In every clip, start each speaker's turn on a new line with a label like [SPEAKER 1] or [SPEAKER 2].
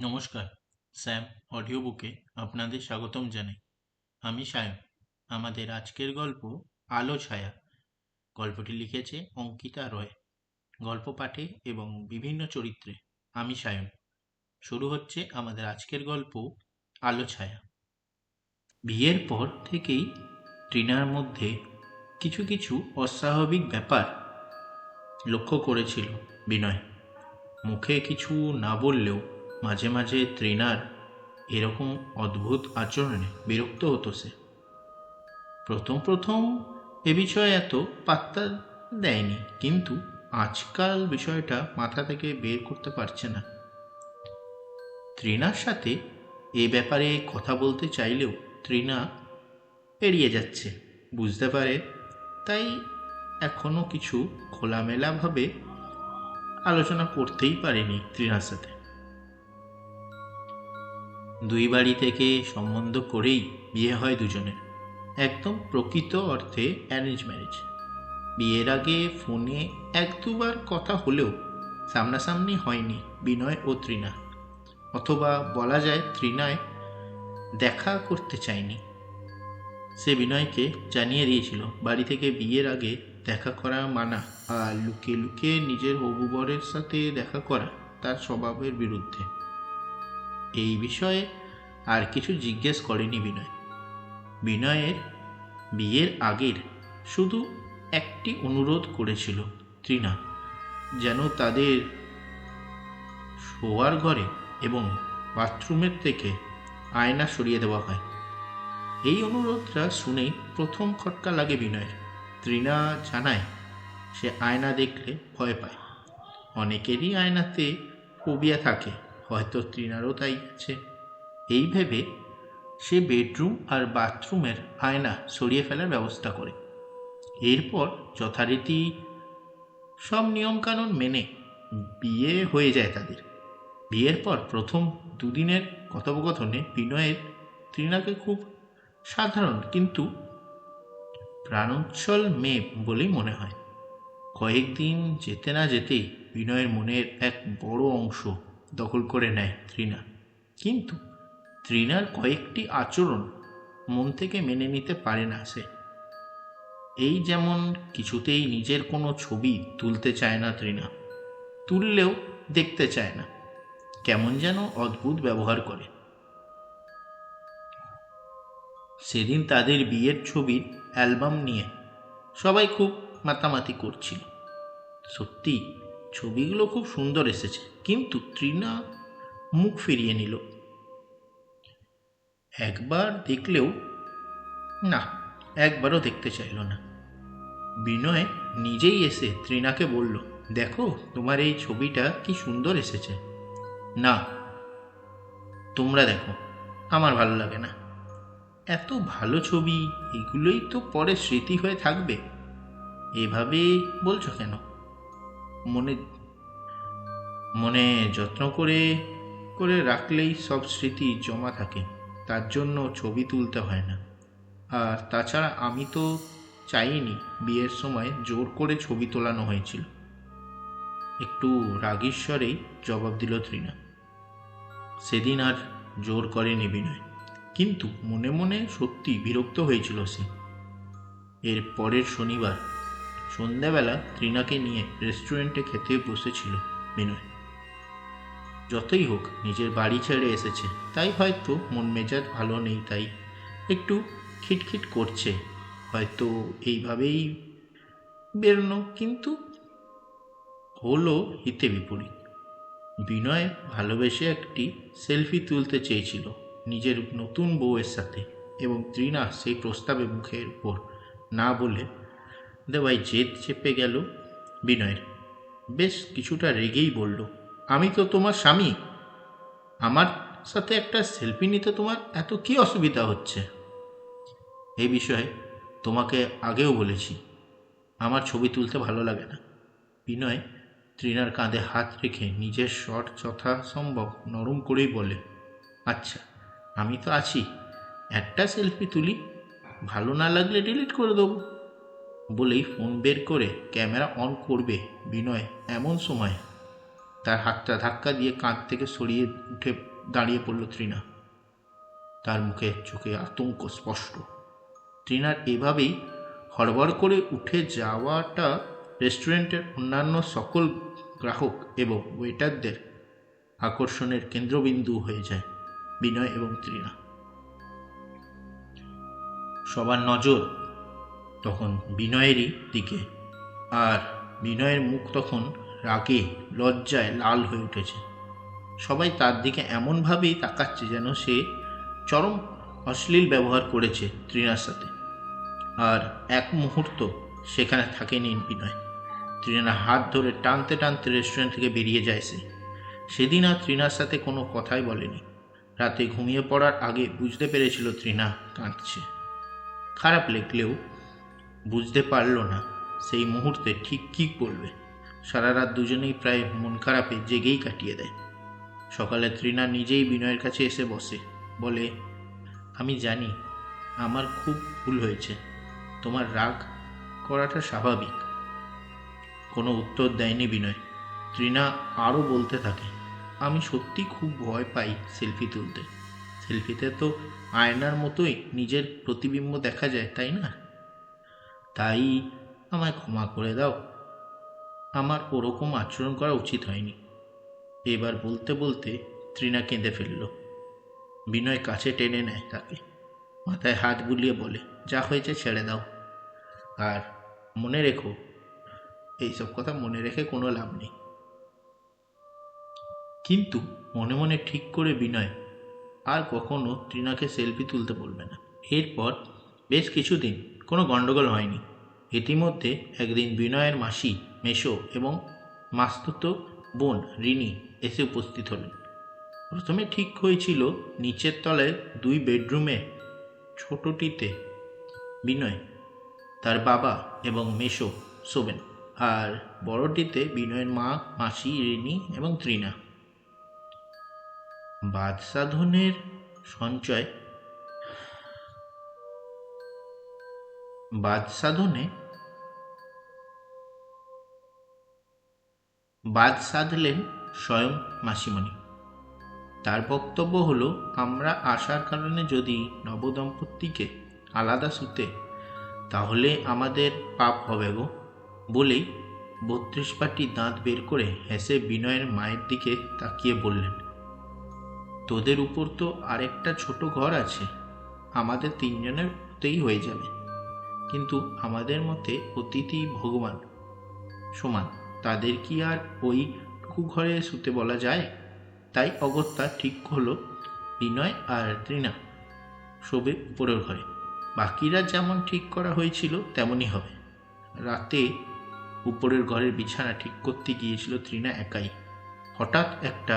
[SPEAKER 1] নমস্কার, Sam audio বুকে আপনাদের স্বাগতম জানাই। আমি সায়ন। আমাদের আজকের গল্প আলো ছায়া। গল্পটি লিখেছে অঙ্কিতা রয়। গল্প পাঠে এবং বিভিন্ন চরিত্রে আমি সায়ন। শুরু হচ্ছে আমাদের আজকের গল্প আলো ছায়া। বিয়ের পর থেকেই ট্রিনার মধ্যে কিছু কিছু অস্বাভাবিক ব্যাপার লক্ষ্য করেছিল বিনয়। মুখে কিছু না বললেও মাঝে মাঝে ট্রিনার এরকম অদ্ভুত আচরণে বিরক্ত হতো সে। প্রথম প্রথম এ বিষয়ে এত পাত্তা দেয়নি, কিন্তু আজকাল বিষয়টা মাথা থেকে বের করতে পারছে না। তৃণার সাথে এ ব্যাপারে কথা বলতে চাইলেও তৃণা এড়িয়ে যাচ্ছে, বুঝতে পারে। তাই এখনো কিছু খোলামেলাভাবে আলোচনা করতেই পারেনি তৃণার সাথে। দুই বাড়ি থেকে সম্বন্ধ করেই বিয়ে হয় দুজনের, একদম প্রকৃত অর্থে অ্যারেঞ্জ ম্যারেজ। বিয়ের আগে ফোনে এক দুবার কথা হলেও সামনাসামনি হয়নি বিনয় ও তৃণা, অথবা বলা যায় তৃণায় দেখা করতে চায়নি। সে বিনয়কে জানিয়ে দিয়েছিল বাড়ি থেকে বিয়ের আগে দেখা করা মানা, আর লুকিয়ে লুকিয়ে নিজের হবু বরের সাথে দেখা করা তার স্বভাবের বিরুদ্ধে। এই বিষয়ে আর কিছু জিজ্ঞেস করেনি বিনয়। বিনয়ের বিয়ের আগের শুধু একটি অনুরোধ করেছিল তৃণা, যেন তাদের শোয়ার ঘরে এবং বাথরুমের থেকে আয়না সরিয়ে দেওয়া হয়। এই অনুরোধটা শুনেই প্রথম খটকা লাগে বিনয়ের। তৃণা জানায় সে আয়না দেখলে ভয় পায়। অনেকেরই আয়নাতে ফোবিয়া থাকে, হয়তো তৃণারও তাই আছে। এই ভেবে সে বেডরুম আর বাথরুমের আয়না সরিয়ে ফেলার ব্যবস্থা করে। এরপর যথারীতি সব নিয়মকানুন মেনে বিয়ে হয়ে যায় তাদের। বিয়ের পর প্রথম দুদিনের কথোপকথনে বিনয়ের তৃণাকে খুব সাধারণ কিন্তু প্রাণোচ্ছল মেয়ে বলেই মনে হয়। কয়েকদিন যেতে না যেতেই বিনয়ের মনের এক বড় অংশ দখল করে নেয় তৃণা। কিন্তু তৃণার কয়েকটি আচরণ মন থেকে মেনে নিতে পারে না সে। এই যেমন কিছুতেই নিজের কোনো ছবি তুলতে চায় না তৃণা, তুললেও দেখতে চায় না, কেমন যেন অদ্ভুত ব্যবহার করে। সেদিন তাদের বিয়ের ছবির অ্যালবাম নিয়ে সবাই খুব মাতামাতি করছিল। সত্যি ছবিগুলো খুব সুন্দর এসেছে, কিন্তু তৃণা মুখ ফিরিয়ে নিল। একবার দেখলেও না, একবারও দেখতে চাইল না। বিনয় নিজেই এসে তৃণাকে বলল, দেখো তোমার এই ছবিটা কি সুন্দর এসেছে। না, তোমরা দেখো, আমার ভালো লাগে না। এত ভালো ছবি, এগুলোই তো পরে স্মৃতি হয়ে থাকবে, এভাবে বলছো কেন? মনে মনে যত্ন করে করে রাখলেই সব স্মৃতি জমা থাকে, তার জন্য ছবি তুলতে হয় না। আর তাছাড়া আমি তো চাইনি বিয়ের সময় জোর করে ছবি তোলানো হয়েছিল, একটু রাগীর স্বরেই জবাব দিল তৃণা। সেদিন আর জোর করেনি বিনয়, কিন্তু মনে মনে সত্যি বিরক্ত হয়েছিল সে। এর পরের শনিবার সন্ধ্যাবেলা তৃণাকে নিয়ে রেস্টুরেন্টে খেতে বসেছিল বিনয়। যতই হোক নিজের বাড়ি ছেড়ে এসেছে, তাই হয়তো মন মেজাজ ভালো নেই, তাই একটু খিটখিট করছে, হয়তো এইভাবেই বেরোনো। কিন্তু হলো হিতে বিপরীত। বিনয় ভালোবেসে একটি সেলফি তুলতে চেয়েছিল নিজের নতুন বউয়ের সাথে, এবং তৃণা সেই প্রস্তাবে মুখের উপর না বলে দেওয়ায় জেদ চেপে গেল বিনয়ের। বেশ কিছুটা রেগেই বলল, আমি তো তোমার স্বামী, আমার সাথে একটা সেলফি নিতে তোমার এত কি অসুবিধা হচ্ছে? এই বিষয়ে তোমাকে আগেও বলেছি, আমার ছবি তুলতে ভালো লাগে না। বিনয় তৃণার কাঁধে হাত রেখে নিজের স্বর যথাসম্ভব নরম করেই বলে, আচ্ছা আমি তো আছি, একটা সেলফি তুলি, ভালো না লাগলে ডিলিট করে দেবো। বলেই ফোন বের করে ক্যামেরা অন করবে বিনয় এমন সময় তার হাতটা ধাক্কা দিয়ে কাঁধ থেকে সরিয়ে উঠে দাঁড়িয়ে পড়ল তৃণা। তার মুখে চোখে আতঙ্ক স্পষ্ট। তৃণার এভাবেই হড়বড় করে উঠে যাওয়াটা রেস্টুরেন্টের অন্যান্য সকল গ্রাহক এবং ওয়েটারদের আকর্ষণের কেন্দ্রবিন্দু হয়ে যায় বিনয় এবং তৃণা। সবার নজর তখন বিনয়েরই দিকে, আর বিনয়ের মুখ তখন রাগে লজ্জায় লাল হয়ে উঠেছে। সবাই তার দিকে এমনভাবেই তাকাচ্ছে যেন সে চরম অশ্লীল ব্যবহার করেছে তৃণার সাথে। আর এক মুহূর্ত সেখানে থাকেনি বিনয়। তৃণার হাত ধরে টানতে টানতে রেস্টুরেন্ট থেকে বেরিয়ে যায় সে। সেদিন আর তৃণার সাথে কোনো কথাই বলেনি। রাতে ঘুমিয়ে পড়ার আগে বুঝতে পেরেছিল তৃণা কাঁদছে। খারাপ লাগলেও বুঝতে পারল না সেই মুহূর্তে ঠিক কী করবে। সারা রাত দুজনেই প্রায় মন খারাপে জেগেই কাটিয়ে দেয়। সকালে তৃণা নিজেই বিনয়ের কাছে এসে বসে, বলে, আমি জানি আমার খুব ভুল হয়েছে, তোমার রাগ করাটা স্বাভাবিক। কোনো উত্তর দেয়নি বিনয়। তৃণা আরও বলতে থাকে, আমি সত্যি খুব ভয় পাই সেলফি তুলতে। সেলফিতে তো আয়নার মতোই নিজের প্রতিবিম্ব দেখা যায়, তাই না? তাই আমায় ক্ষমা করে দাও, আমার ওরকম আচরণ করা উচিত হয়নি। এবার বলতে বলতে তৃণা কেঁদে ফেলল। বিনয় কাছে টেনে নেয় তাকে, মাথায় হাত বুলিয়ে বলে, যা হয়েছে ছেড়ে দাও, আর মনে রেখো এইসব কথা মনে রেখে কোনো লাভ নেই। কিন্তু মনে মনে ঠিক করে বিনয় আর কখনো তৃণাকে সেলফি তুলতে বলবে না। এরপর বেশ কিছুদিন কোনো গণ্ডগোল হয়নি। ইতিমধ্যে একদিন বিনয়ের মাসি, মেশো এবং মাস্তুতো বোন রিনি এসে উপস্থিত হলেন। প্রথমে ঠিক হয়েছিল নিচের তলায় 2 বেডরুমে ছোটটিতে বিনয়, তার বাবা এবং মেশো শোবেন, আর বড়টিতে বিনয়ের মা, মাসি, রিনি এবং তৃণা। বাদসাধনের সঞ্চয় বাদ সাধলেন স্বয়ং মাসিমণি। তার বক্তব্য হলো, আমরা আসার কারণে যদি নবদম্পতিকে আলাদা শুতে তাহলে আমাদের পাপ হবে গো। বলেই 32 পাটি দাঁত বের করে হেসে বিনয়ের মায়ের দিকে তাকিয়ে বললেন, তোদের উপর তো আরেকটা ছোট ঘর আছে, আমাদের 3 জনের মতেই হয়ে যাবে। কিন্তু আমাদের মতে অতিথি ভগবান সমান, তাদের কি আর ওইটুকু ঘরে শুতে বলা যায়? তাই অগত্যা ঠিক হলো বিনয় আর তৃণা শোবে উপরের ঘরে। বাকিরা যেমন ঠিক করা হয়েছিল তেমনই হবে। রাতে উপরের ঘরের বিছানা ঠিক করতে গিয়েছিল তৃণা একাই। হঠাৎ একটা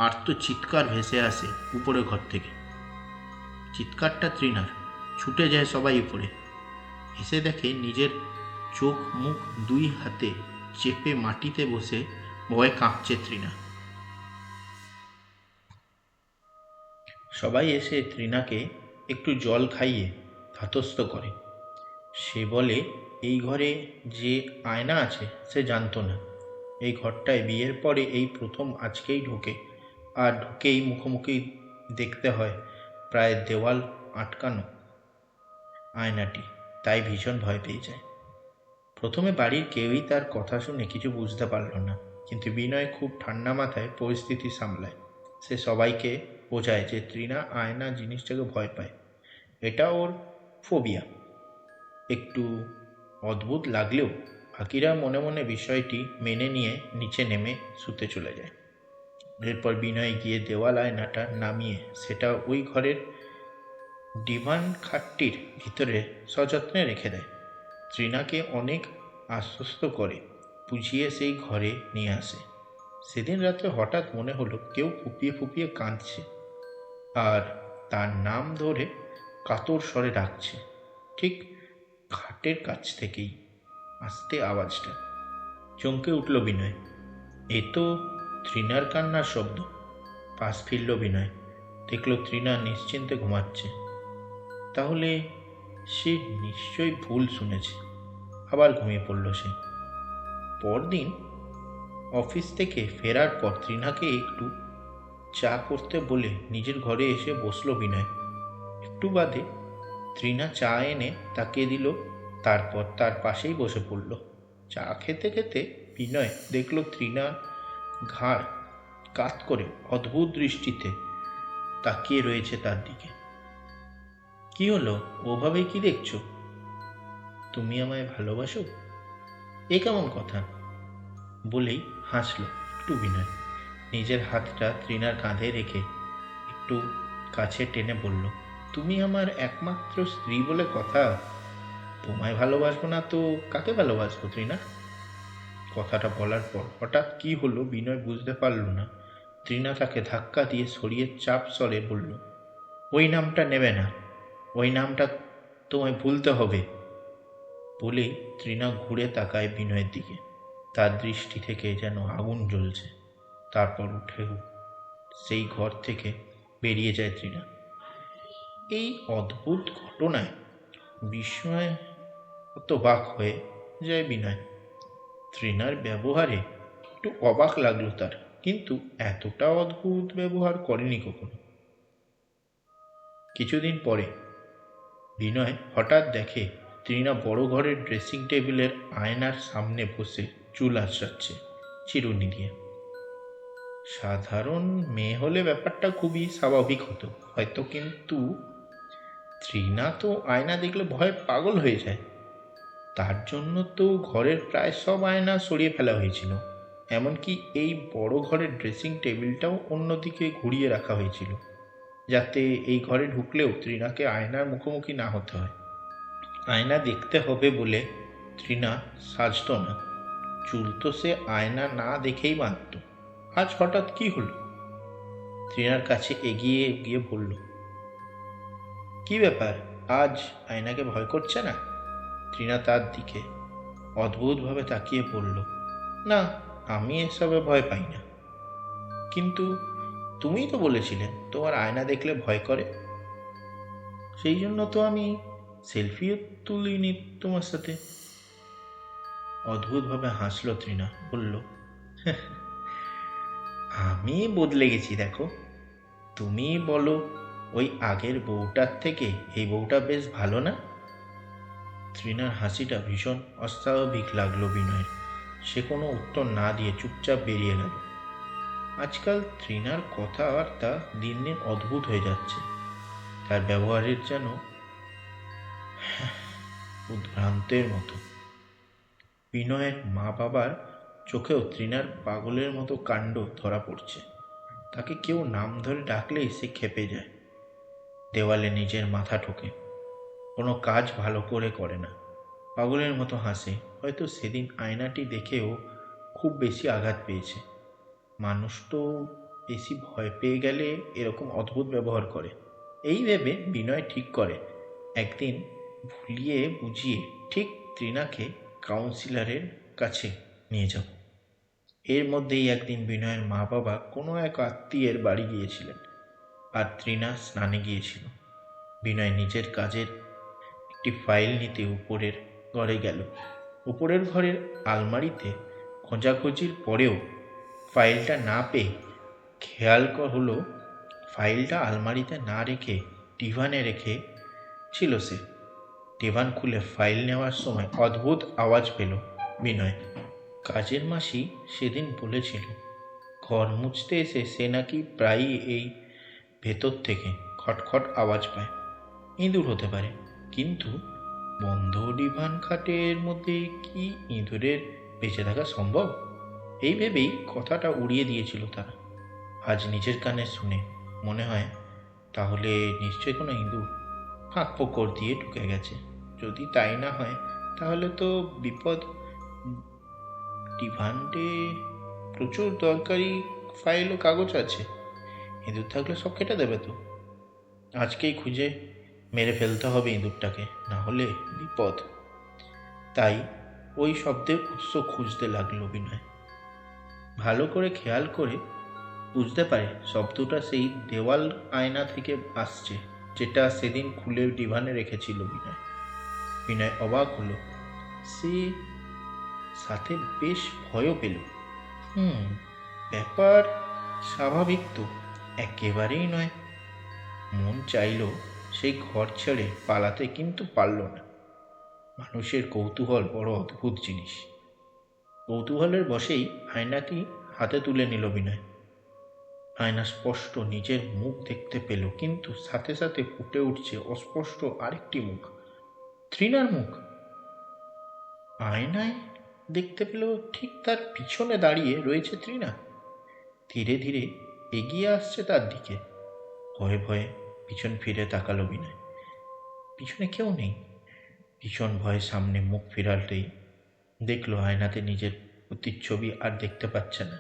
[SPEAKER 1] আর্ত চিৎকার ভেসে আসে উপরের ঘর থেকে। চিৎকারটা তৃণার। ছুটে যায় সবাই উপরে। এসে দেখে নিজের চোখ মুখ 2 হাতে চেপে মাটিতে বসে ভয়ে কাঁপছে তৃণা। সবাই এসে তৃণাকে একটু জল খাইয়ে ধাতস্থ করে। সে বলে, এই ঘরে যে আয়না আছে সে জানতো না। এই ঘরটায় বিয়ের পরে এই প্রথম আজকেই ঢোকে, আর ঢুকেই মুখোমুখি দেখতে হয় প্রায় দেওয়াল আটকানো আয়নাটি। তাই ভীষণ ভয় পেয়ে যায়। প্রথমে বাড়ির কেউই তার কথা শুনে কিছু বুঝতে পারল না, কিন্তু বিনয় খুব ঠান্ডা মাথায় পরিস্থিতি সামলায়। সে সবাইকে বোঝায় যে তৃণা আয়না জিনিসটাকে ভয় পায়, এটা ওর ফোবিয়া। একটু অদ্ভুত লাগলেও বাকিরা মনে মনে বিষয়টি মেনে নিয়ে নিচে নেমে শুতে চলে যায়। এরপর বিনয় গিয়ে দেওয়াল আয়নাটা নামিয়ে সেটা ওই ঘরের ডিভান খাটটির ভিতরে সযত্নে রেখে দেয়। তৃণাকে অনেক আশ্বস্ত করে বুঝিয়ে সেই ঘরে নিয়ে আসে। সেদিন রাত্রে হঠাৎ মনে হলো কেউ ফুপিয়ে ফুপিয়ে কাঁদছে, আর তার নাম ধরে কাতর স্বরে ডাকছে। ঠিক খাটের কাছ থেকেই আস্তে আওয়াজটা। চমকে উঠল বিনয়। এ তো তৃণার কান্নার শব্দ। পাশ ফিরল বিনয়, দেখল তৃণা নিশ্চিন্তে ঘুমাচ্ছে। তাহলে সে নিশ্চয়ই ভুল শুনেছে। আবার ঘুমিয়ে পড়ল সে। পরদিন অফিস থেকে ফেরার পর তৃণাকে একটু চা করতে বলে নিজের ঘরে এসে বসলো বিনয়। একটু বাদে তৃণা চা এনে তাকে দিল, তারপর তার পাশেই বসে পড়ল। চা খেতে খেতে বিনয় দেখল তৃণা ঘাড় কাত করে অদ্ভুত দৃষ্টিতে তাকিয়ে রয়েছে তার দিকে। কি হলো, ওভাবে কি দেখছো? তুমি আমায় ভালোবাসো? এ কেমন কথা? বলেই হাসলো একটু বিনয়। নিজের হাতটা তৃণার কাঁধে রেখে একটু কাছে টেনে বলল, তুমি আমার একমাত্র স্ত্রী বলে কথা। তোমায় ভালোবাসবো না তো কাকে ভালোবাসবো তৃণা? কথাটা বলার পর হঠাৎ কি হলো বিনয় বুঝতে পারল না। তৃণা তাকে ধাক্কা দিয়ে সরিয়ে চাপ স্বরে বলল, ওই নামটা নেবে না, ওই নামটা তোমায় ভুলতে হবে। বলেই তৃণা ঘুরে তাকায় বিনয়ের দিকে। তার দৃষ্টি থেকে যেন আগুন জ্বলছে। তারপর উঠে সেই ঘর থেকে বেরিয়ে যায় তৃণা। এই অদ্ভুত ঘটনায় বিস্ময়ে হতবাক হয়ে যায় বিনয়। তৃণার ব্যবহারে একটু অবাক লাগলো তার, কিন্তু এতটা অদ্ভুত ব্যবহার করেনি কখনো। কিছুদিন পরে বিনয় হঠাৎ দেখে তৃণা বড় ঘরের ড্রেসিং টেবিলের আয়নার সামনে বসে চুল আঁচড়াচ্ছে চিরুনি দিয়ে। সাধারণ মেয়ে হলে ব্যাপারটা খুবই স্বাভাবিক হতো হয়তো, কিন্তু তৃণা তো আয়না দেখলে ভয় পাগল হয়ে যায়। তার জন্য তো ঘরের প্রায় সব আয়না সরিয়ে ফেলা হয়েছিল, এমনকি এই বড় ঘরের ড্রেসিং টেবিলটাও অন্যদিকে ঘুরিয়ে রাখা হয়েছিল, যাতে এই ঘরে ঢুকলেও তৃণাকে আয়নার মুখোমুখি না হতে হয়। আয়না দেখতে হবে বলে তৃণা সাজত না, চুল তো সে আয়না না দেখেই বাঁধত। আজ হঠাৎ কি হলো? তৃণার কাছে এগিয়ে গিয়ে বলল, কি ব্যাপার, আজ আয়নাকে ভয় করছে না? তৃণা তার দিকে অদ্ভুতভাবে তাকিয়ে বলল, না, আমি এসবে ভয় পাই না। কিন্তু তুমিই তো বলেছিলে তোমার আয়না দেখলে ভয় করে। সেই জন্য তো আমি সেলফিও তুলিনি তোমার সাথে। অদ্ভুতভাবে হাসলো তৃণা, বলল, আমি বদলে গেছি দেখো। তুমি বলো ওই আগের বউটার থেকে এই বউটা বেশ ভালো না? তৃণার হাসিটা ভীষণ অস্বাভাবিক লাগলো বিনয়ের। সে কোনো উত্তর না দিয়ে চুপচাপ বেরিয়ে গেল। আজকাল তৃণার কথাবার্তা দিন দিন অদ্ভুত হয়ে যাচ্ছে। তার ব্যবহারের যেন উদ্ভ্রান্তের মতো। বিনয়ের মা বাবার চোখেও তৃণার পাগলের মতো কাণ্ড ধরা পড়ছে। তাকে কেউ নাম ধরে ডাকলেই সে ক্ষেপে যায়, দেওয়ালে নিজের মাথা ঠোকে, কোনো কাজ ভালো করে করে না, পাগলের মতো হাসে। হয়তো সেদিন আয়নাটি দেখেও খুব বেশি আঘাত পেয়েছে। মানুষ তো বেশি ভয় পেয়ে গেলে এরকম অদ্ভুত ব্যবহার করে। এই ভেবে বিনয় ঠিক করে একদিন ভুলিয়ে বুঝিয়ে ঠিক তৃণাকে কাউন্সিলরের কাছে নিয়ে যাব। এর মধ্যেই একদিন বিনয়ের মা বাবা কোনো এক আত্মীয়ের বাড়ি গিয়েছিলেন, আর তৃণা স্নানে গিয়েছিল। বিনয় নিজের কাজের একটি ফাইল নিতে উপরের ঘরে গেল। উপরের ঘরের আলমারিতে খোঁজাখুঁজির পরেও ফাইলটা না পেয়ে খেয়াল হলো ফাইলটা আলমারিতে না রেখে ডিভানে রেখে ছিল সে। ডিভান খুলে ফাইল নেওয়ার সময় অদ্ভুত আওয়াজ পেল বিনয়। কাজের মাসি সেদিন বলেছিল ঘর মুছতে এসে সে নাকি প্রায়ই এই ভেতর থেকে খটখট আওয়াজ পায়। ইঁদুর হতে পারে, কিন্তু বন্ধ ডিভান খাটের মধ্যে কি ইঁদুরের বেঁচে থাকা সম্ভব? এই ভেবেই কথাটা উড়িয়ে দিয়েছিল তারা। আজ নিজের কানে শুনে মনে হয় তাহলে নিশ্চয়ই কোনো ইঁদুর ফাঁক ফোকর দিয়ে ঢুকে গেছে। যদি তাই না হয় তাহলে তো বিপদ। ডিভান্ডে প্রচুর দরকারি ফাইল ও কাগজ আছে, ইঁদুর থাকলে সব কেটে দেবে তো। আজকেই খুঁজে মেরে ফেলতে হবে ইঁদুরটাকে, না হলে বিপদ। তাই ওই শব্দের উৎস খুঁজতে লাগলো বিনয়। ভালো করে খেয়াল করে বুঝতে পারে শব্দটা সেই দেওয়াল আয়না থেকে আসছে, যেটা সেদিন খুলে ডিভানে রেখেছিল বিনয়। বিনয় অবাক হলো, সে সাথে বেশ ভয়ও পেল। হুম, ব্যাপার স্বাভাবিক তো, একেবারেই নয়। মন চাইল সেই ঘর ছেড়ে পালাতে, কিন্তু পারল না। মানুষের কৌতূহল বড় অদ্ভুত জিনিস। কৌতূহলের বশেই আয়নাটি হাতে তুলে নিল বিনয়। আয়না স্পষ্ট নিজের মুখ দেখতে পেল, কিন্তু সাথে সাথে ফুটে উঠছে অস্পষ্ট আরেকটি মুখ, তৃণার মুখ। আয়নায় দেখতে পেল ঠিক তার পিছনে দাঁড়িয়ে রয়েছে তৃণা। ধীরে ধীরে এগিয়ে আসছে তার দিকে। ভয়ে ভয়ে পিছন ফিরে তাকালো বিনয়। পিছনে কেউ নেই। ভীষণ ভয়ে সামনে মুখ ফিরালতেই দেখলো আয়নাতে নিজের প্রতিচ্ছবি আর দেখতে পাচ্ছে না।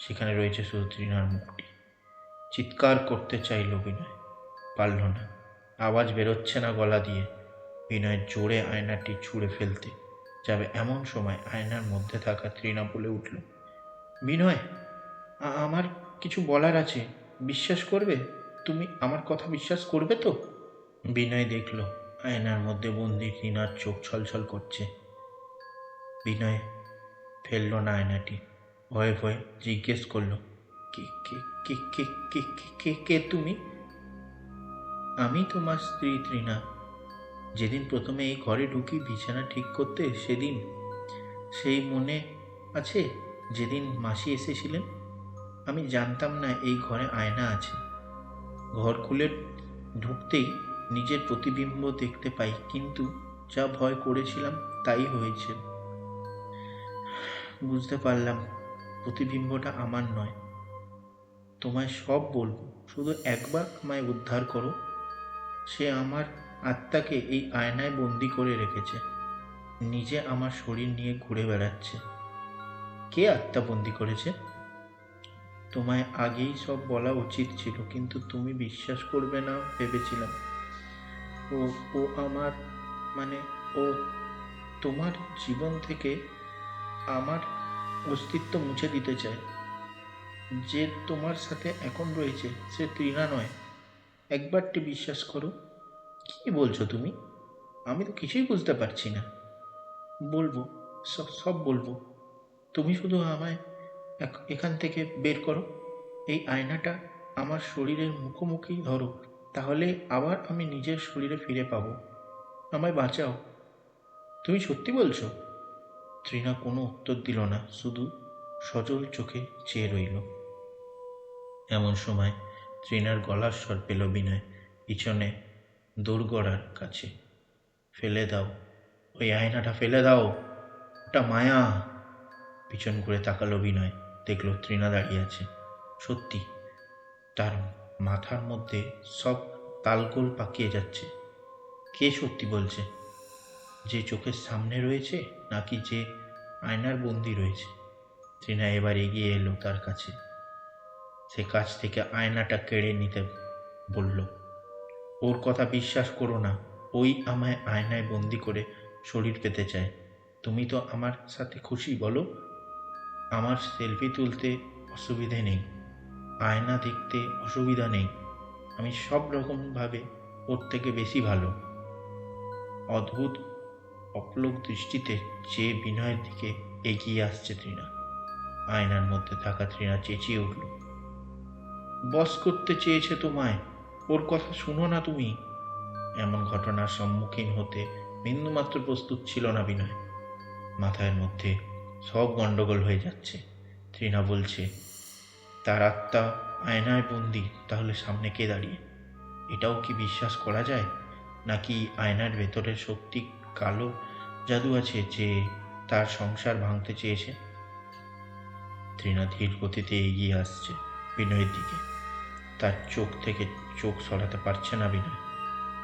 [SPEAKER 1] সেখানে রয়েছে শুধু তৃণার মুখটি। চিৎকার করতে চাইল বিনয়, পারল না। আওয়াজ বেরোচ্ছে না গলা দিয়ে। বিনয় জোরে আয়নাটি ছুঁড়ে ফেলতে যাবে, এমন সময় আয়নার মধ্যে থাকা তৃণা বলে উঠল, বিনয়, আমার কিছু বলার আছে, বিশ্বাস করবে? তুমি আমার কথা বিশ্বাস করবে তো? বিনয় দেখল আয়নার মধ্যে বন্দি তৃণার চোখ ছলছল করছে। বিনয় ফেলল না আয়নাটি। ভয়ে ভয়ে জিজ্ঞেস করল, কে কে কে কে কে কে কে কে তুমি? আমি তোমার স্ত্রী তৃণা। যেদিন প্রথমে এই ঘরে ঢুকি বিছানা ঠিক করতে, সেদিন, সেই মনে আছে? যেদিন মাসি এসেছিলেন, আমি জানতাম না এই ঘরে আয়না আছে। ঘর খুলে ঢুকতেই নিজের প্রতিবিম্ব দেখতে পাই, কিন্তু যা ভয় করেছিলাম তাই হয়েছে। বুঝতে পারলাম প্রতিবিম্বটা আমার নয়। তোমায় সব বলবো, শুধু একবার আমায় উদ্ধার করো। সে আমার আত্মাকে এই আয়নায় বন্দি করে রেখেছে, নিজে আমার শরীর নিয়ে ঘুরে বেড়াচ্ছে। কে আত্মা বন্দি করেছে? তোমায় আগেই সব বলা উচিত ছিল, কিন্তু তুমি বিশ্বাস করবে না ভেবেছিলাম। ও ও আমার, মানে, ও তোমার জীবন থেকে আমার অস্তিত্ব মুছে দিতে চায়। যে তোমার সাথে এখন রয়েছে সে তৃণা নয়। একবারটি বিশ্বাস করো। কি বলছো তুমি? আমি তো কিছুই বুঝতে পারছি না। বলবো, সব সব বলবো। তুমি শুধু আমায় এখান থেকে বের করো। এই আয়নাটা আমার শরীরের মুখোমুখি ধরো, তাহলে আবার আমি নিজের শরীরে ফিরে পাবো। আমায় বাঁচাও। তুমি সত্যি বলছো? তৃণা কোনো উত্তর দিল না, শুধু সজল চোখে চেয়ে রইল। এমন সময় তৃণার গলার স্বর পেল বিনয় পিছনে দোরগড়ার কাছে। ফেলে দাও, ওই আয়নাটা ফেলে দাও, ওটা মায়া। পিছন ঘুরে তাকালো বিনয়, দেখল তৃণা দাঁড়িয়ে আছে। সত্যি, তার মাথার মধ্যে সব তালগোল পাকিয়ে যাচ্ছে। কে সত্যি বলছে? যে চোখের সামনে রয়েছে, নাকি যে আয়নার বন্দি রয়েছে? তৃণা এবার এগিয়ে এলো তার কাছে। সে কাছ থেকে আয়নাটা কেড়ে নিতে বলল, ওর কথা বিশ্বাস করো না। ওই আমায় আয়নায় বন্দি করে শরীর পেতে চায়। তুমি তো আমার সাথে খুশি, বলো? আমার সেলফি তুলতে অসুবিধে নেই, আয়না দেখতে অসুবিধা নেই। আমি সব রকমভাবে ওর থেকে বেশি ভালো। অদ্ভুত অপলক দৃষ্টিতে চেয়ে বিনয়ের দিকে এগিয়ে আসছে তৃণা। আয়নার মধ্যে থাকা তৃণা চেঁচিয়ে উঠল, বস করতে চেয়েছে তোমায়, ওর কথা শুনো না তুমি। এমন ঘটনার সম্মুখীন হতে বিন্দুমাত্র প্রস্তুত ছিল না বিনয়। মাথার মধ্যে সব গন্ডগোল হয়ে যাচ্ছে। তৃণা বলছে তার আত্মা আয়নায় বন্দি, তাহলে সামনে কে দাঁড়িয়ে? এটাও কি বিশ্বাস করা যায়? নাকি আয়নার ভেতরের শক্তি কালো জাদু আছে যে তার সংসার ভাঙতে চেয়েছে? তৃণা ধীর গতিতে এগিয়ে আসছে বিনয়ের দিকে। তার চোখ থেকে চোখ সরাতে পারছে না বিনয়।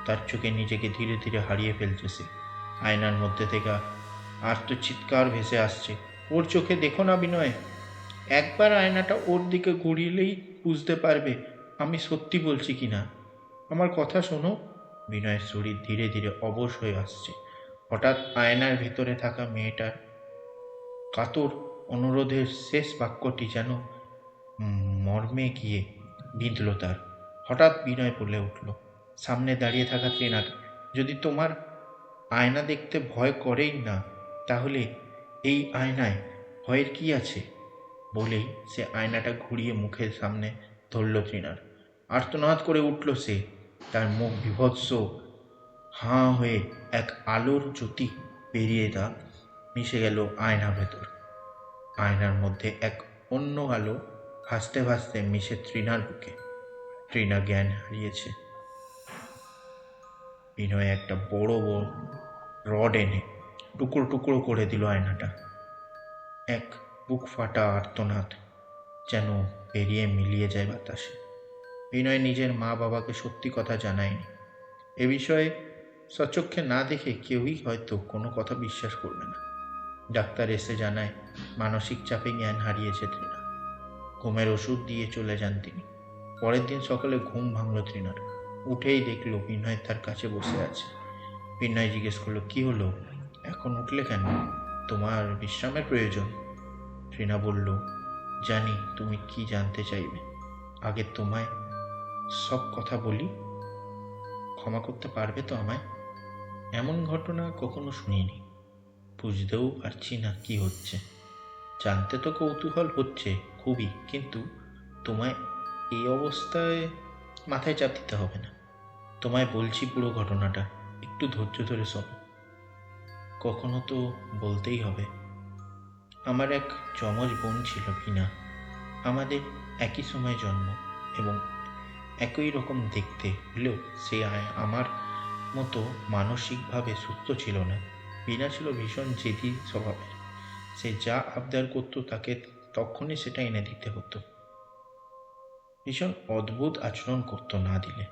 [SPEAKER 1] তার চোখে নিজেকে ধীরে ধীরে হারিয়ে ফেলছে সে। আয়নার মধ্যে থেকে আর্তচিৎকার ভেসে আসছে, ওর চোখে দেখো না বিনয়। একবার আয়নাটা ওর দিকে ঘুরিলেই বুঝতে পারবে আমি সত্যি বলছি কিনা। আমার কথা শোনো। বিনয়ের শরীর ধীরে ধীরে অবশ হয়ে আসছে। হঠাৎ আয়নার ভেতরে থাকা মেয়েটার কাতর অনুরোধের শেষ বাক্যটি যেন মর্মে গিয়ে বিঁধল তার। হঠাৎ বিনয় বলে উঠল, সামনে দাঁড়িয়ে থাকা তৃণাকে, যদি তোমার আয়না দেখতে ভয় করেই না, তাহলে এই আয়নায় ভয়ের কি আছে? বলেই সে আয়নাটা ঘুরিয়ে মুখের সামনে ধরল তৃণার। আর্তনাদ করে উঠল সে। তার মুখ বিভৎস হাঁ হয়ে এক আলোর জ্যোতি পেরিয়ে তা মিশে গেল আয়নার ভেতর। আয়নার মধ্যে এক অন্য আলো ভাসতে ভাসতে মিশে তৃণার বুকে। তৃণা জ্ঞান হারিয়েছে। বিনয় একটা বড় বড় রড এনে টুকরো টুকরো করে দিল আয়নাটা। এক বুক ফাটা আর্তনাদ যেন পেরিয়ে মিলিয়ে যায় বাতাসে। বিনয় নিজের মা বাবাকে সত্যি কথা জানায়নি। এ বিষয়ে সচক্ষে না দেখে কেউই হয়তো কোনো কথা বিশ্বাস করবে না। ডাক্তার এসে জানায় মানসিক চাপে জ্ঞান হারিয়েছে তৃণা। ঘুমের ওষুধ দিয়ে চলে যান তিনি। পরের দিন সকালে ঘুম ভাঙল তৃণার। উঠেই দেখলো বিনয় তার কাছে বসে আছে। বিনয় জিজ্ঞেস করলো, কি হলো, এখন উঠলে কেন? তোমার বিশ্রামের প্রয়োজন। তৃণা বলল, জানি তুমি কি জানতে চাইবে। আগে তোমায় সব কথা বলি, ক্ষমা করতে পারবে তো আমায়? এমন ঘটনা কখনো শুনিনি, বুঝতেও পারছি না কি হচ্ছে। জানতে তো কৌতূহল হচ্ছে খুবই, কিন্তু তোমায় এই অবস্থায় মাথায় চাপ দিতে হবে না। তোমায় বলছি পুরো ঘটনাটা, একটু ধৈর্য ধরে শোনো। কখনো তো বলতেই হবে। আমার এক যমজ বোন ছিল বিনা। আমাদের একই সময় জন্ম এবং একই রকম দেখতে হলেও সে আমার মতো মানসিকভাবে সুস্থ ছিল না। বিনা ছিল ভীষণ জেদি স্বভাবের। সে যা আবদার করতো তাকে তখনই সেটা এনে দিতে হতো। ভীষণ অদ্ভুত আচরণ করতো, না দিলে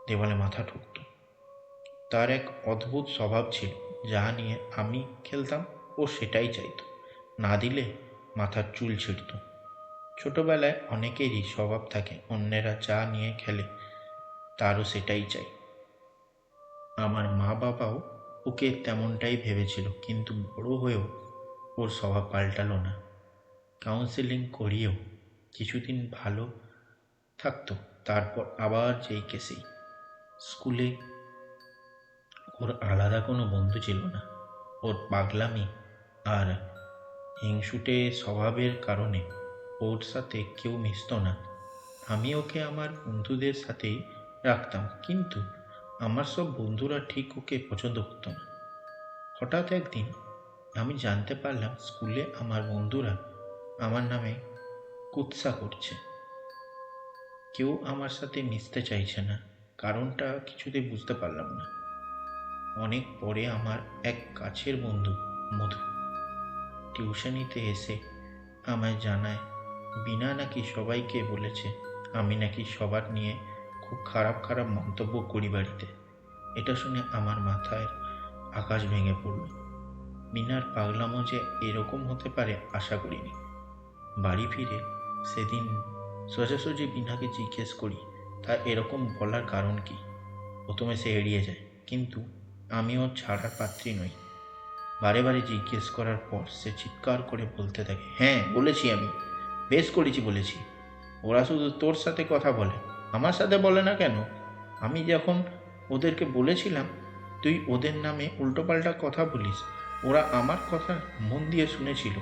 [SPEAKER 1] দেওয়ালে মাথা ঠুকতো। তার এক অদ্ভুত স্বভাব ছিল, যা নিয়ে আমি খেলতাম ও সেটাই চাইতো, না দিলে মাথার চুল ছিঁড়ত। ছোটবেলায় অনেকেরই স্বভাব থাকে, অন্যেরা যা নিয়ে খেলে তারও সেটাই চাই। আমার মা বাবাও ওকে তেমনটাই ভেবেছিল, কিন্তু বড় হয়েও ওর স্বভাব পাল্টালো না। কাউন্সেলিং করিয়েও কিছুদিন ভালো থাকতো, তারপর আবার যেই কেসেই। স্কুলে ওর আলাদা কোনো বন্ধু ছিল না। ওর পাগলামি আর হিংসুটে স্বভাবের কারণে ওর সাথে কেউ মিশত না। আমি ওকে আমার বন্ধুদের সাথেই রাখতাম, কিন্তু আমার সব বন্ধুরা ঠিক ওকে পছন্দ করতো না। হঠাৎ একদিন আমি জানতে পারলাম স্কুলে আমার বন্ধুরা আমার নামে কুৎসা করছে। কেউ আমার সাথে মিশতে চাইছে না, কারণটা কিছুতেই বুঝতে পারলাম না। অনেক পরে আমার এক কাছের বন্ধু মধু টিউশনিতে এসে আমায় জানায় বিনা নাকি সবাইকে বলেছে আমি নাকি সবার নিয়ে খুব খারাপ খারাপ মন্তব্য করি বাড়িতে। এটা শুনে আমার মাথায় আকাশ ভেঙে পড়ল। বিনার পাগলামো যে এরকম হতে পারে আশা করিনি। বাড়ি ফিরে সেদিন সোজাসুজি বিনাকে জিজ্ঞেস করি তা এরকম বলার কারণ কি। প্রথমে সে এড়িয়ে যায়, কিন্তু আমি ওর ছাড়ার পাত্রী নই। বারে বারে জিজ্ঞেস করার পর সে চিৎকার করে বলতে থাকে, হ্যাঁ বলেছি, আমি বেশ করেছি বলেছি। ওরা শুধু তোর সাথে কথা বলে, আমার সাথে বলে না কেন? আমি যখন ওদেরকে বলেছিলাম তুই ওদের নামে উল্টোপাল্টা কথা বলিস, ওরা আমার কথা মন দিয়ে শুনেছিল,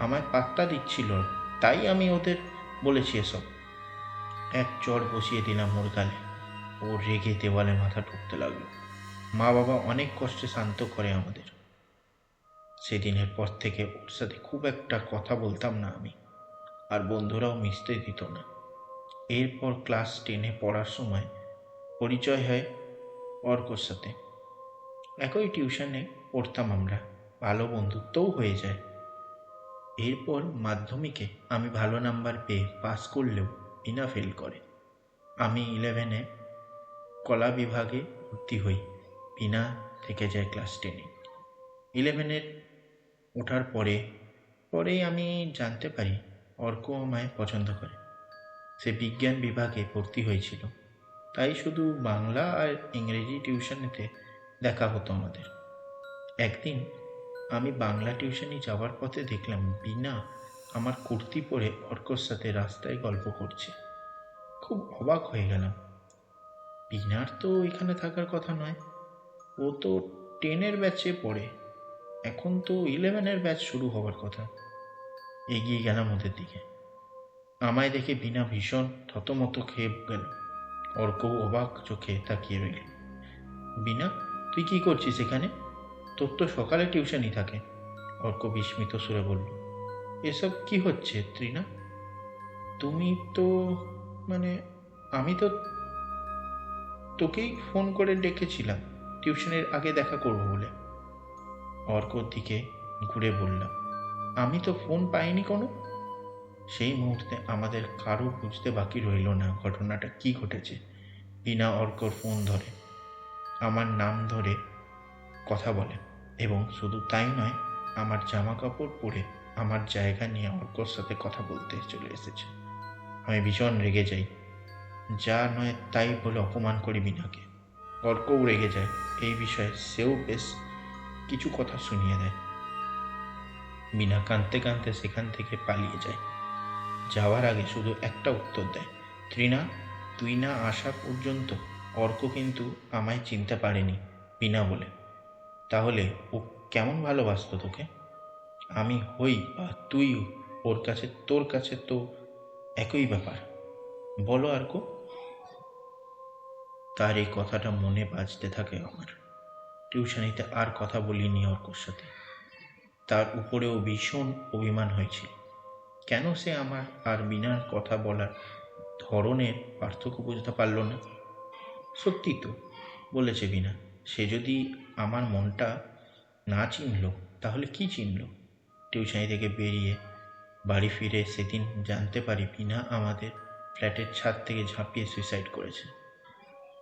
[SPEAKER 1] আমায় পাত্তা দিচ্ছিল, তাই আমি ওদের বলেছি এসব। এক চড় বসিয়ে দিলাম ওর গালে। ও রেগে দেওয়ালে মাথা ঠুকতে লাগলো। মা বাবা অনেক কষ্টে শান্ত করে আমাদের। সেদিনের পর থেকে ওর সাথে খুব একটা কথা বলতাম না আমি, আর বন্ধুরাও মিশতে দিত না। এরপর ক্লাস 10-এ পড়ার সময় পরিচয় হয় অর্কর সাথে। একই টিউশনে পড়তাম আমরা, ভালো বন্ধুত্বও হয়ে যায়। এরপর মাধ্যমিকে আমি ভালো নাম্বার পেয়ে পাস করলেও বিনা ফেল করে। আমি 11-এ কলা বিভাগে ভর্তি হই, বিনা থেকে যায় ক্লাস 10-এ। 11-এর ওঠার পরেই আমি জানতে পারি অর্ক আমায় পছন্দ করে। সে বিজ্ঞান বিভাগে ভর্তি হয়েছিল, তাই শুধু বাংলা আর ইংরেজি টিউশনেতে দেখা হতো আমাদের। একদিন আমি বাংলা টিউশনি যাওয়ার পথে দেখলাম বিনা আমার কুর্তি পরে অর্কর সাথে রাস্তায় গল্প করছে। খুব অবাক হয়ে গেলাম। বিনার তো এখানে থাকার কথা নয়, ও তো 10-এর ব্যাচে পড়ে, এখন তো 11-এর ব্যাচ শুরু হওয়ার কথা। এগিয়ে গেলাম ওদের দিকে। আমায় দেখে বিনা ভীষণ থতমত খেয়ে গেল। অর্কও অবাক চোখে তাকিয়ে রইল। বিনা, তুই কি করছিস এখানে? তোর তো সকালে টিউশনি থাকে। অর্ক বিস্মিত সুরে বলল, এসব কি হচ্ছে ত্রিনা? তুমি তো মানে আমি তো তোকেই ফোন করে ডেকেছিলাম টিউশনের আগে দেখা করব বলে। অর্কর দিকে ঘুরে বললাম, আমি তো ফোন পাইনি কোনো। সেই মুহূর্তে আমাদের কারো বুঝতে বাকি রইল না ঘটনাটা কি ঘটেছে। বিনা অর্কর ফোন ধরে, আমার নাম ধরে কথা বলে, এবং শুধু তাই নয়, আমার জামা কাপড় পরে আমার জায়গা নিয়ে অর্কর সাথে কথা বলতে চলে এসেছে। আমি ভীষণ রেগে যাই। যা নয় তাই বলে অপমান করি বিনাকে। অর্কও রেগে যায় এই বিষয়ে, সেও বেশ কিছু কথা শুনিয়ে দেয়। বিনা কাঁদতে কাঁদতে সেখান থেকে পালিয়ে যায়। যাওয়ার আগে শুধু একটা উত্তর দেয়, ত্রিনা, তুই না আসা পর্যন্ত অর্ক কিন্তু আমায় চিনতে পারেনি বিনা বলে। তাহলে ও কেমন ভালোবাসতো তোকে? আমি হই বা তুই ওর কাছে, তোর কাছে তো একই ব্যাপার, বলো অর্ক। তার এই কথাটা মনে বাজতে থাকে আমার। টিউশনিতে আর কথা বলিনি অর্কর সাথে। তার উপরেও ভীষণ অভিমান হয়েছিল। কেন সে আমার আর বিনার কথা বলার ধরনের পার্থক্য বুঝতে পারল না? সত্যি তো বলেছে বিনা, সে যদি আমার মনটা না চিনল তাহলে কি চিনল? টিউশনি থেকে বেরিয়ে বাড়ি ফিরে সেদিন জানতে পারি বিনা আমাদের ফ্ল্যাটের ছাদ থেকে ঝাঁপিয়ে সুইসাইড করেছে।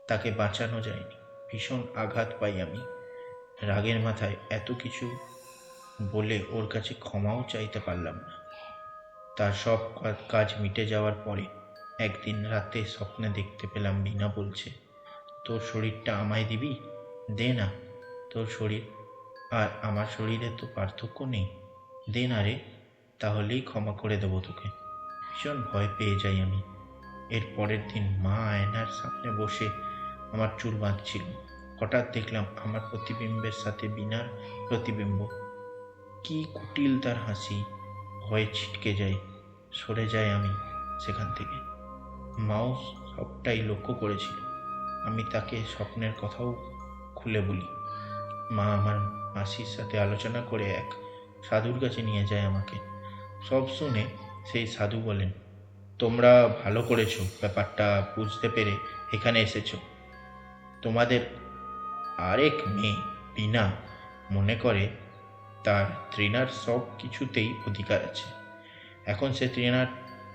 [SPEAKER 1] তাকে বাঁচানো যায়নি। ভীষণ আঘাত পাই আমি। রাগের মাথায় এত কিছু বলে ওর কাছে ক্ষমাও চাইতে পারলাম না। তার সব কাজ মিটে যাওয়ার পরে একদিন রাতে স্বপ্নে দেখতে পেলাম বিনা বলছে, তোর শরীরটা আমায় দিবি? দে না, তোর শরীর আর আমার শরীরে তো পার্থক্য নেই, দে না রে, তাহলেই ক্ষমা করে দেবো তোকে। ভীষণ ভয় পেয়ে যাই আমি। এর পরের দিন মা আয়নার সামনে বসে আমার চুল বাঁধছিল। হঠাৎ দেখলাম আমার প্রতিবিম্বের সাথে বিনার প্রতিবিম্ব। কি কুটিল তার হাসি! ভয়ে ছিটকে যাই, সরে যাই আমি সেখান থেকে। মাও সবটাই লক্ষ্য করেছিল। আমি তাকে স্বপ্নের কথাও খুলে বলি। মা আমার মাসির সাথে আলোচনা করে এক সাধুর কাছে নিয়ে যায় আমাকে। সব শুনে সেই সাধু বলেন, তোমরা ভালো করেছো ব্যাপারটা বুঝতে পেরে এখানে এসেছো। তোমাদের আরেক মেয়ে বিনা মনে করে তার ত্রিনার সব কিছুতেই অধিকার আছে। এখন সে ত্রিনার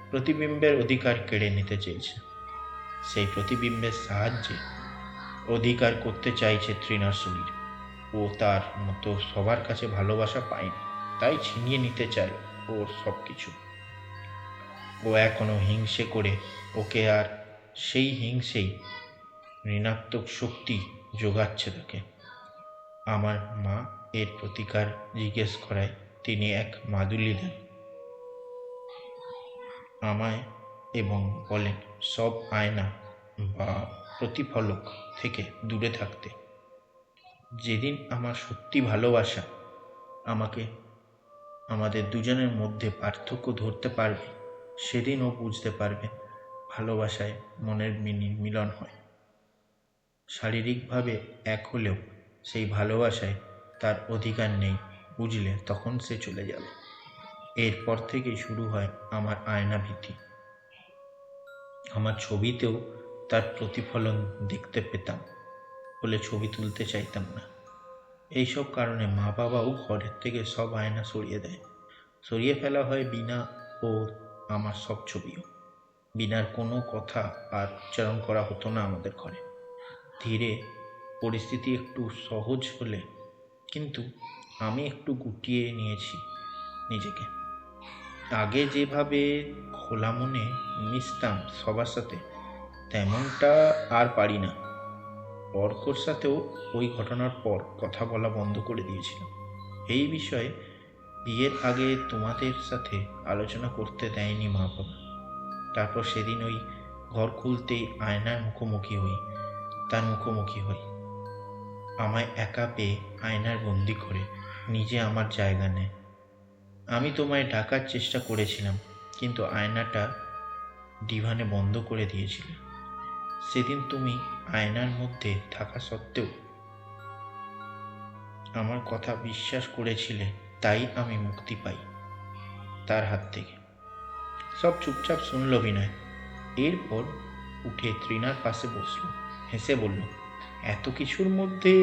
[SPEAKER 1] প্রতিবিম্বের অধিকার কেড়ে নিতে চেয়েছে। সেই প্রতিবিম্বের সাহায্যে অধিকার করতে চাইছে ত্রিনার শরীর। ও তার মতো সবার কাছে ভালোবাসা পায়নি, তাই ছিনিয়ে নিতে চায় ওর সব কিছু। ও এখনো হিংসে করে ওকে, আর সেই হিংসেই ঋণাত্মক শক্তি যোগাচ্ছে তাকে। আমার মা এর প্রতিকার জিজ্ঞেস করায় তিনি এক মাদুলি দেন আমায় এবং বলেন সব আয়না বা প্রতিফলক থেকে দূরে থাকতে। যেদিন আমার সত্যি ভালোবাসা আমাকে আমাদের দুজনের মধ্যে পার্থক্য ধরতে পারবে, সেদিন ও বুঝতে পারবে ভালোবাসায় মনের মিলন হয়। শারীরিকভাবে এক হলেও সেই ভালোবাসায় তার অধিকার নেই বুঝলে তখন সে চলে যাবে। এরপর থেকেই শুরু হয় আমার আয়না ভীতি। আমার ছবিতেও তার প্রতিফলন দেখতে পেতাম বলে ছবি তুলতে চাইতাম না। এইসব কারণে মা বাবাও ঘরের থেকে সব আয়না সরিয়ে দেয়। সরিয়ে ফেলা হয় বিনা ও আমার সব ছবিও। বিনার কোনো কথা আর উচ্চারণ করা হতো না আমাদের ঘরে। ধীরে পরিস্থিতি একটু সহজ হলে, কিন্তু আমি একটু গুটিয়ে নিয়েছি নিজেকে। আগে যেভাবে খোলা মনে মিশতাম সবার সাথে, তেমনটা আর পারি না। অর্কর সাথেও ওই ঘটনার পর কথা বলা বন্ধ করে দিয়েছিলাম। এই বিষয়ে বিয়ের আগে তোমাদের সাথে আলোচনা করতে দেয়নি মা বাবা। তারপর সেদিন ওই ঘর খুলতেই আয়নার মুখোমুখি হই, তার মুখোমুখি হই। আমায় একা পেয়ে আয়নার বন্দি করে নিজে আমার জায়গা নেয়। আমি তোমায় ডাকার চেষ্টা করেছিলাম, কিন্তু আয়নাটা ডিভানে বন্ধ করে দিয়েছিলে। সেদিন তুমি আয়নার মধ্যে থাকা সত্ত্বেও আমার কথা বিশ্বাস করেছিলে, তাই আমি মুক্তি পাই তার হাত থেকে। সব চুপচাপ শুনল বিনয়। এরপর উঠে তৃণার পাশে বসলো, হেসে বলল, এত কিছুর মধ্যে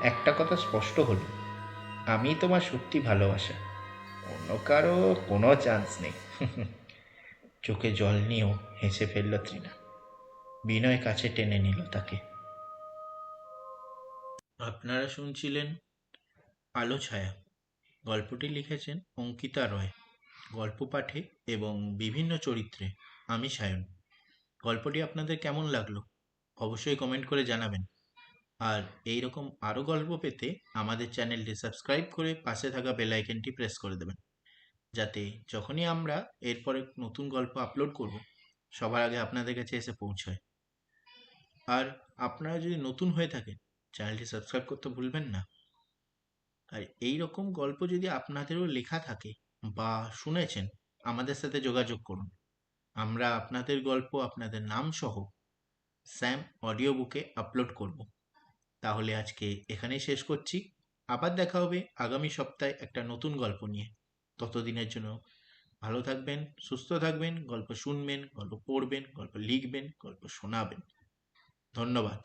[SPEAKER 1] একটা কথা স্পষ্ট হলো, আমি তোমার সত্যি ভালোবাসা, অন্য কারো কোনো চান্স নেই। চোখে জল নিয়েও হেসে ফেলল তৃণা। বিনয় কাছে টেনে নিল তাকে। আপনারা শুনছিলেন আলো ছায়া। গল্পটি লিখেছেন অঙ্কিতা রয়। গল্প পাঠে এবং বিভিন্ন চরিত্রে আমি সায়ন। গল্পটি আপনাদের কেমন লাগলো অবশ্যই কমেন্ট করে জানাবেন। আর এই রকম আরও গল্প পেতে আমাদের চ্যানেলটি সাবস্ক্রাইব করে পাশে থাকা বেল আইকনটি প্রেস করে দেবেন, যাতে যখনই আমরা এরপরে নতুন গল্প আপলোড করব সবার আগে আপনাদের কাছে এসে পৌঁছায়। আর আপনারা যদি নতুন হয়ে থাকেন, চ্যানেলটি সাবস্ক্রাইব করতে ভুলবেন না। আর এই রকম গল্প যদি আপনাদেরও লেখা থাকে বা শুনেছেন, আমাদের সাথে যোগাযোগ করুন। আমরা আপনাদের গল্প আপনাদের নাম সহ স্যাম অডিও বুকে আপলোড করব। তাহলে আজকে এখানেই শেষ করছি। আবার দেখা হবে আগামী সপ্তাহে একটা নতুন গল্প নিয়ে। ততদিনের জন্য ভালো থাকবেন, সুস্থ থাকবেন, গল্প শুনবেন, গল্প পড়বেন, গল্প লিখবেন, গল্প শোনাবেন। ধন্যবাদ।